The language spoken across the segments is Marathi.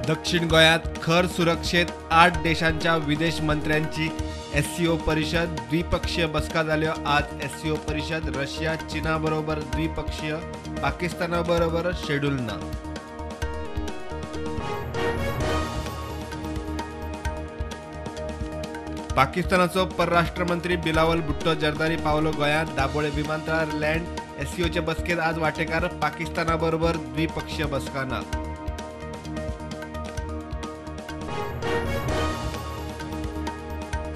दक्षिण गोयात खर सुरक्षेत 8 देशांच्या विदेश मंत्र्यांची एससीओ परिषद द्विपक्षीय बसका जाल्यो। आज एससीओ परिषद रशिया चीना बरोबर द्विपक्षीय, पाकिस्ताना बरोबर शेड्यूल ना। पाकिस्तानाचो परराष्ट्र मंत्री बिलावल भुट्टो जरदारी पावलो गोंयांत। दाबोळे विमानतळार लँड। एससीओच्या बसकेत आज वाटेकार पाकिस्ताना बरोबर द्विपक्षीय बसका ना।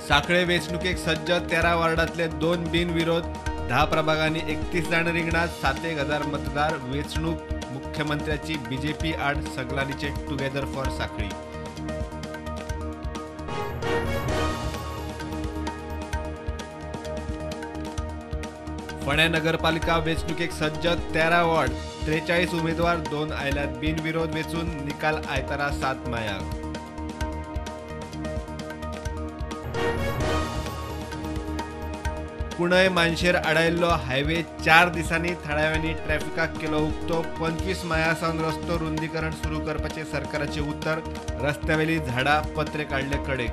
साखळे वेंचणुकेक सज्ज 13 वार्डातले 2 बिनविरोध, 10 प्रभागांनी 31 जाण रिंगणात, 7,000 मतदार। वेंचणूक मुख्यमंत्र्याची बीजेपी आड सगलांनीचे टुगेदर फॉर साखळी। फोंड्या नगरपालिका वेंचणुकेक सज्ज 13 वॉर्ड, 43 उमेदवार, 2 आयल्यात बिनविरोध वेंचून। निकाल आयतारा 7 मायाक। कुणय मानशेर आडायल्लो हायवे 4 दिसांनी थळाव्यांनी ट्रॅफिकाक केलो उक्तो। 25 माया सावन रस्तो रुंदीकरण सुरू करपाचे सरकाराचे उत्तर। रस्त्यावेली झाडां पत्रे काढले कडेक।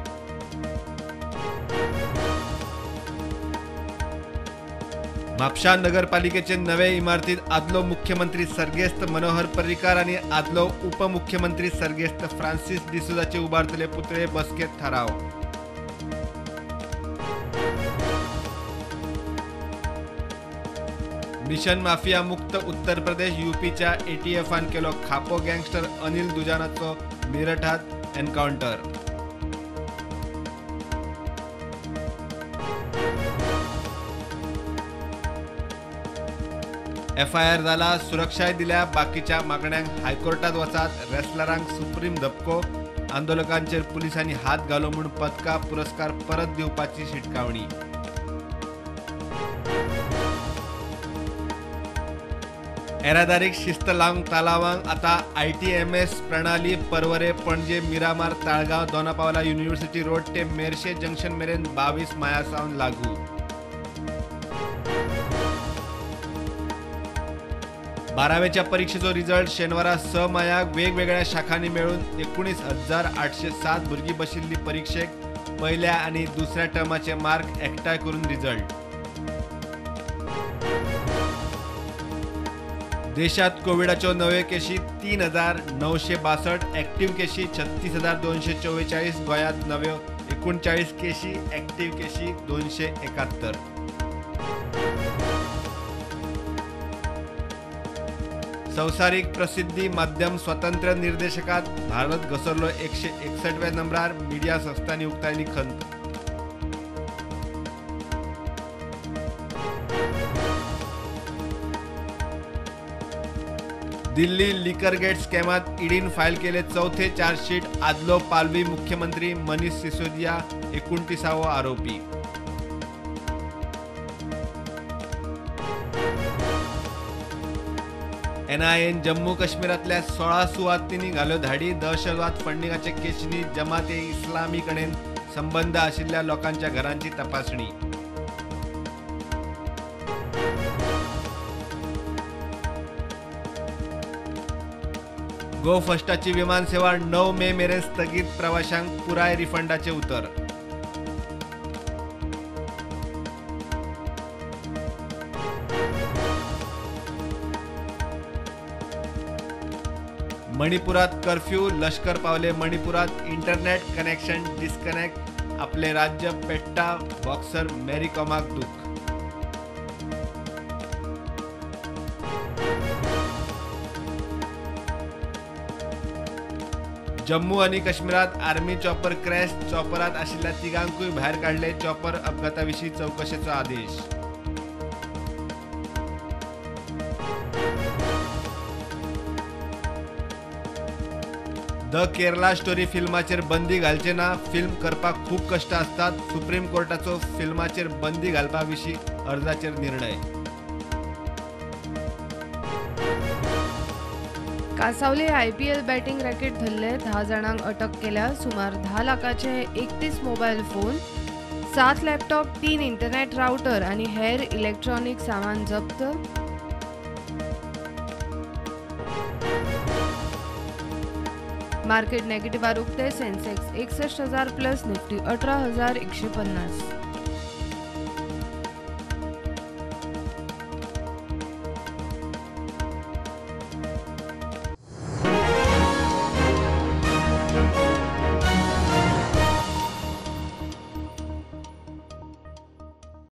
म्हापशा नगरपालिकेचे नवे इमारतीत आदलो मुख्यमंत्री सर्गेस्त मनोहर पर्रीकार आणि आदलो उपमुख्यमंत्री सर्गेस्त फ्रांसिस डिसोजाचे उबारतले पुतळे बसकेत थाराव। मिशन माफिया मुक्त उत्तर प्रदेश। यूपीच्या एटीएफान केलो खापो। गँगस्टर अनिल दुजानाचो मिरठात एन्काउंटर। एफआयआर जाला, सुरक्षाय दिल्या, बाकीच्या मागण्यांक हायकोर्टात वचात। रेस्लरांक सुप्रीम धपको। आंदोलकांचेर पुलिसांनी हात घालो म्हूण पदका पुरस्कार परत दिवपाची शिटकावणी। येरादारीक शिस्त लावंक तालावांक आता ITMS प्रणाली। परवरे, पणजे, मिरामार, ताळगाव, दोनापावला, युनिव्हर्सिटी रोड ते मेर्शे जंक्शन मेरेन 22 माया सावन लागू। 12वेच्या परीक्षेचो रिझल्ट शेनवारा 6 मायाक। वेगवेगळ्या शाखांनी मेळून 19,807 भुरगीं बशिल्ली परीक्षेक। पहिल्या आणि दुसऱ्या टर्माचे मार्क एकठांय करून रिझल्ट। देशात कोविडाच्यो नव्यो केशी 3,962, ॲक्टिव्ह केशी 36,244। गोंयांत नव्यो 39 केशी, ॲक्टिव्ह केशी 271। संवसारीक प्रसिद्धी माध्यम स्वतंत्र निर्देशकात भारत घसरलो 161व्या नंबरार। मिडिया संस्थांनी उक्तायली खंत। दिल्ली लिकर गेट स्कॅमात ईडीन फायल केले 4थे चार्जशीट। आदलो पालवी मुख्यमंत्री मनीष सिसोदिया 29वो आरोपी। NIAन जम्मू काश्मीरातल्या 16 सुवातींनी घाल्यो धाडी। दहशतवाद फंडिंगाचे केशींनी जमात ए इस्लामी कडेन संबंध आशिल्ल्या लोकांच्या घरांची तपासणी। गो फस्टाची विमान सेवा 9 मे मेरेन स्थगीत। प्रवाशांक पुराय रिफंडाचे उतर। मणिपुरात कर्फ्यू, लष्कर पावले मणिपुरात। इंटरनेट कनेक्शन डिस्कनेक्ट, आपले राज्य पेट्टा। बॉक्सर मेरी कॉमाक दुःख। जम्मू आणि काश्मीरात आर्मी चॉपर क्रॅश। चॉपरात आशिल्ल्या तिगांकूय भायर काढले। चॉपर अपघाताविशीं चौकशेचो आदेश। द केरला स्टोरी फिल्माचेर बंदी घालचे ना। फिल्म करपाक खूप कष्ट असतात। सुप्रीम कोर्टाचो फिल्माचेर बंदी घालपा विशीं अर्जाचेर निर्णय। कासावले IPL बॅटिंग रॅकेट धरले, 10 जणांक अटक केल्या। सुमार 10 लाखाचे 31 mobile phone, 7 laptop, 3 internet router आणि हेर इलेक्ट्रॉनिक सामान जप्त। मार्केट नेगेटिव्ह उगते. Sensex 61,000 plus, Nifty 18,150.